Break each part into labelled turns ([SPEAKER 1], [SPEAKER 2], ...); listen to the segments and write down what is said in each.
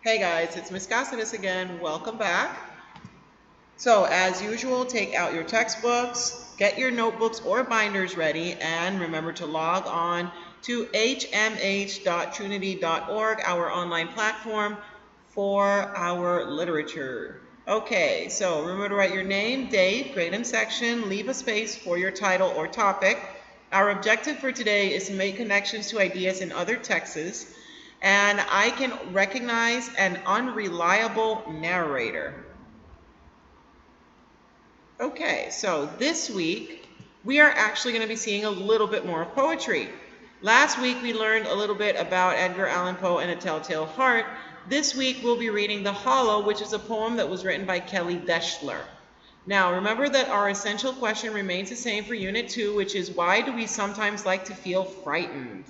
[SPEAKER 1] Hey guys, it's Miss Cassidy again. Welcome back. So, as usual, take out your textbooks, get your notebooks or binders ready, and remember to log on to hmh.trinity.org, our online platform for our literature. Okay, so remember to write your name, date, grade, and section. Leave a space for your title or topic. Our objective for today is to make connections to ideas in other texts, and I can recognize an unreliable narrator. Okay, so this week we are actually going to be seeing a little bit more of poetry. Last week we learned a little bit about Edgar Allan Poe and A Telltale Heart. This week we'll be reading The Hollow, which is a poem that was written by Kelly Deschler. Now remember that our essential question remains the same for Unit 2, which is why do we sometimes like to feel frightened?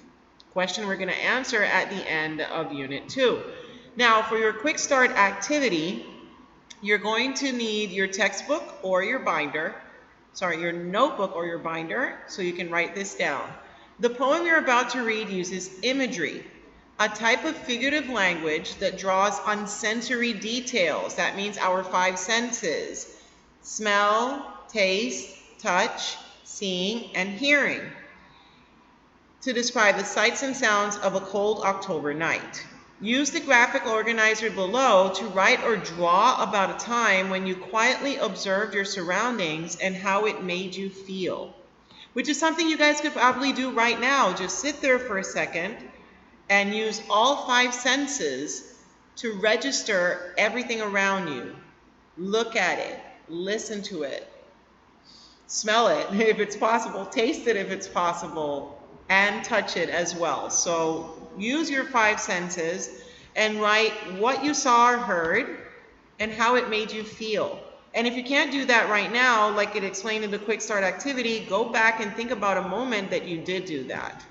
[SPEAKER 1] Question we're going to answer at the end of Unit 2. Now for your quick start activity, you're going to need your textbook or your your notebook or your binder, so you can write this down. The poem you're about to read uses imagery, a type of figurative language that draws on sensory details. That means our five senses: smell, taste, touch, seeing, and hearing, to describe the sights and sounds of a cold October night. Use the graphic organizer below to write or draw about a time when you quietly observed your surroundings and how it made you feel, which is something you guys could probably do right now. Just sit there for a second and use all five senses to register everything around you. Look at it, listen to it, smell it if it's possible, taste it if it's possible, and touch it as well. So use your five senses and write what you saw or heard and how it made you feel. And if you can't do that right now, like it explained in the quick start activity, go back and think about a moment that you did do that.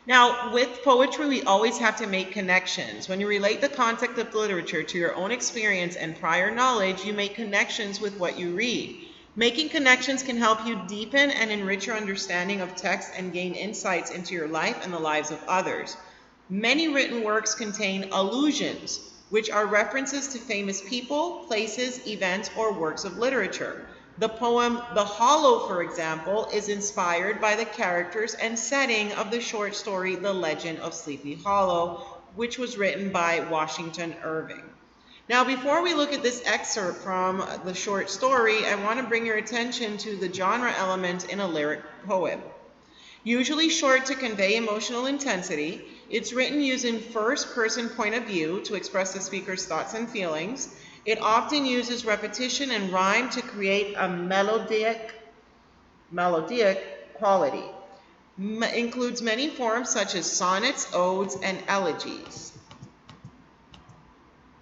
[SPEAKER 1] Now, with poetry, we always have to make connections. When you relate the content of literature to your own experience and prior knowledge, you make connections with what you read. Making connections can help you deepen and enrich your understanding of text and gain insights into your life and the lives of others. Many written works contain allusions, which are references to famous people, places, events, or works of literature. The poem The Hollow, for example, is inspired by the characters and setting of the short story The Legend of Sleepy Hollow, which was written by Washington Irving. Now, before we look at this excerpt from the short story, I want to bring your attention to the genre element in a lyric poem. Usually short to convey emotional intensity, it's written using first-person point of view to express the speaker's thoughts and feelings. It often uses repetition and rhyme to create a melodic quality. Includes many forms such as sonnets, odes, and elegies.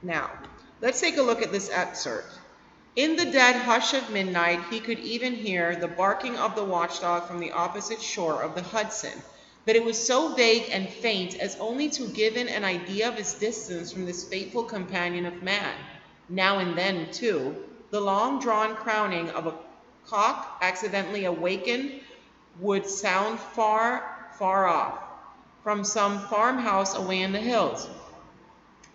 [SPEAKER 1] Now, let's take a look at this excerpt. In the dead hush of midnight, he could even hear the barking of the watchdog from the opposite shore of the Hudson, but it was so vague and faint as only to give an idea of his distance from this fateful companion of man. Now and then, too, the long-drawn crowing of a cock accidentally awakened would sound far, far off, from some farmhouse away in the hills.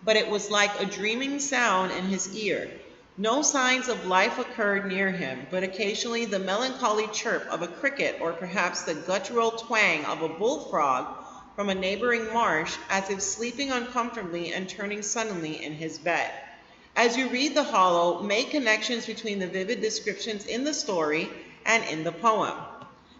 [SPEAKER 1] But it was like a dreaming sound in his ear. No signs of life occurred near him, but occasionally the melancholy chirp of a cricket or perhaps the guttural twang of a bullfrog from a neighboring marsh, as if sleeping uncomfortably and turning suddenly in his bed. As you read The Hollow, make connections between the vivid descriptions in the story and in the poem.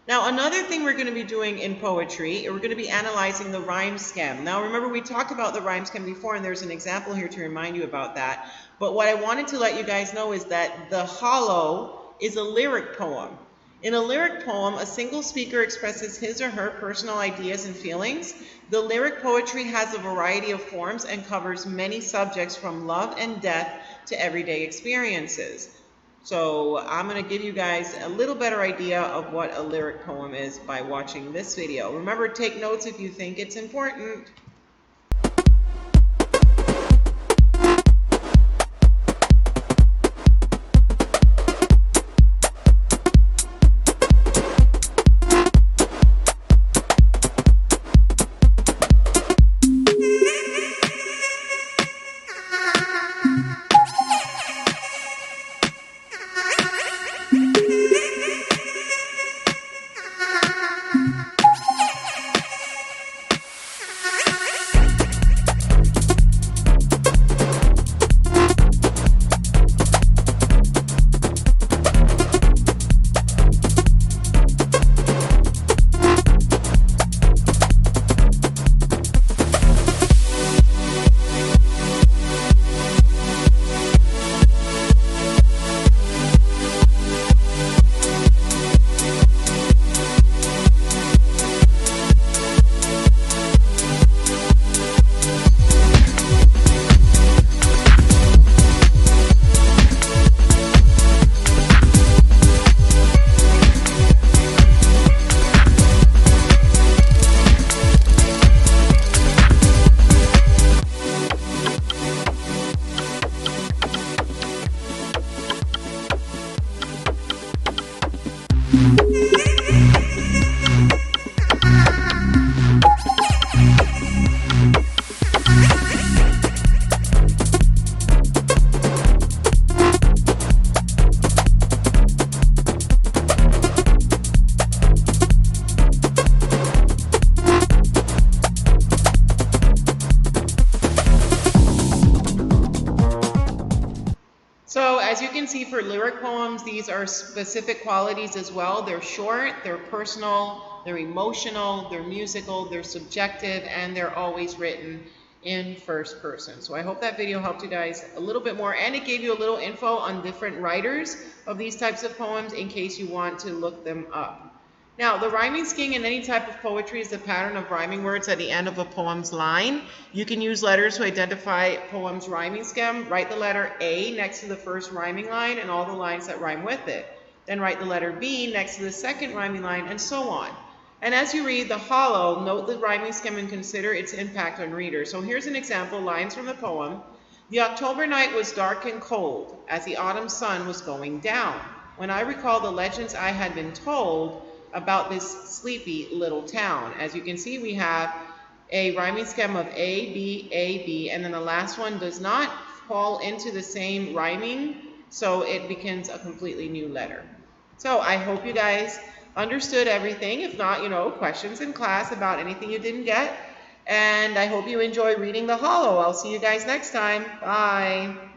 [SPEAKER 1] Now, another thing we're going to be doing in poetry, we're going to be analyzing the rhyme scheme. Now, remember, we talked about the rhyme scheme before, and there's an example here to remind you about that. But what I wanted to let you guys know is that The Hollow is a lyric poem. In a lyric poem, a single speaker expresses his or her personal ideas and feelings. The lyric poetry has a variety of forms and covers many subjects from love and death to everyday experiences. So I'm going to give you guys a little better idea of what a lyric poem is by watching this video. Remember, take notes if you think it's important. can see for lyric poems, these are specific qualities as well. They're short, they're personal, they're emotional, they're musical, they're subjective, and they're always written in first person. So I hope that video helped you guys a little bit more, and it gave you a little info on different writers of these types of poems in case you want to look them up. Now, the rhyming scheme in any type of poetry is the pattern of rhyming words at the end of a poem's line. You can use letters to identify a poem's rhyming scheme. Write the letter A next to the first rhyming line and all the lines that rhyme with it. Then write the letter B next to the second rhyming line, and so on. And as you read the hollow, note the rhyming scheme and consider its impact on readers. So here's an example, lines from the poem. The October night was dark and cold, as the autumn sun was going down. When I recall the legends I had been told about this sleepy little town. As you can see, we have a rhyming scheme of A, B, and then the last one does not fall into the same rhyming, so it becomes a completely new letter. So I hope you guys understood everything. If not, questions in class about anything you didn't get. And I hope you enjoy reading the hollow. I'll see you guys next time. Bye.